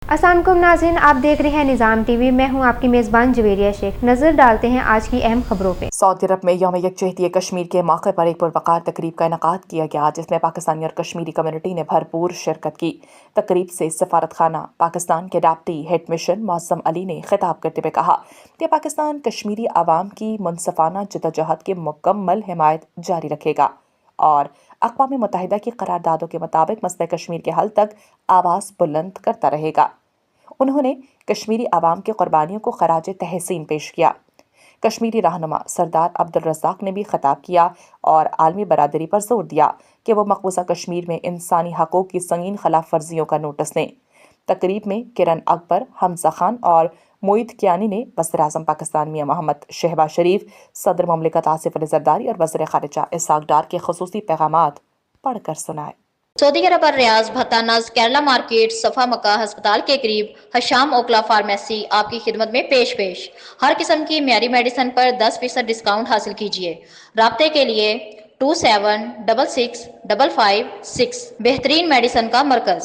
अस्सलाम वालेकुम नाज़रीन, आप देख रहे हैं निज़ाम टीवी। मैं हूं आपकी मेज़बान जवेरिया शेख। नज़र डालते हैं आज की अहम खबरों पे। सऊदी अरब में यौम यकजहती कश्मीर के मौके पर एक पुरवकार तकरीब का इनेकाद किया गया, जिसमें पाकिस्तानी और कश्मीरी कम्युनिटी ने भरपूर शिरकत की। तकरीब से सफारत खाना पाकिस्तान के डिप्टी हेड मिशन मौसम अली ने खिताब करते हुए कहा कि पाकिस्तान कश्मीरी आवाम की मुनसफाना जदोजहद की मुकम्मल हिमायत जारी रखेगा और अक़वाम मुत्तहिदा की करारदादों के मुताबिक मसले कश्मीर के हल तक आवाज़ बुलंद करता रहेगा। उन्होंने कश्मीरी आवाम की कुर्बानियों को खराज तहसीन पेश किया। कश्मीरी रहनुमा सरदार अब्दुल रज़ाक ने भी खिताब किया और आलमी बरादरी पर जोर दिया कि वो मकबूजा कश्मीर में इंसानी हकूक़ की संगीन खिलाफ वर्जियों का नोटिस लें। तकरीब में किरण अकबर, हमजा खान और मोईद कियानी ने वज़ीर-ए-आज़म पाकिस्तान मियां मोहम्मद शहबाज शरीफ, सदर मुमलिकत आसिफ अली ज़रदारी और वज़ीर ख़ारिजा इसहाक़ डार के ख़ुसूसी पैगामात पढ़कर सुनाए। सऊदी अरब और रियाज भत्तानाज केरला मार्केट सफा मक्का अस्पताल के करीब हशाम ओकला फार्मेसी आपकी खिदमत में पेश हर किस्म की म्यारी मेडिसिन पर 10% डिस्काउंट हासिल कीजिए। राब्ते के लिए 27665556 बेहतरीन मेडिसिन का मरकज।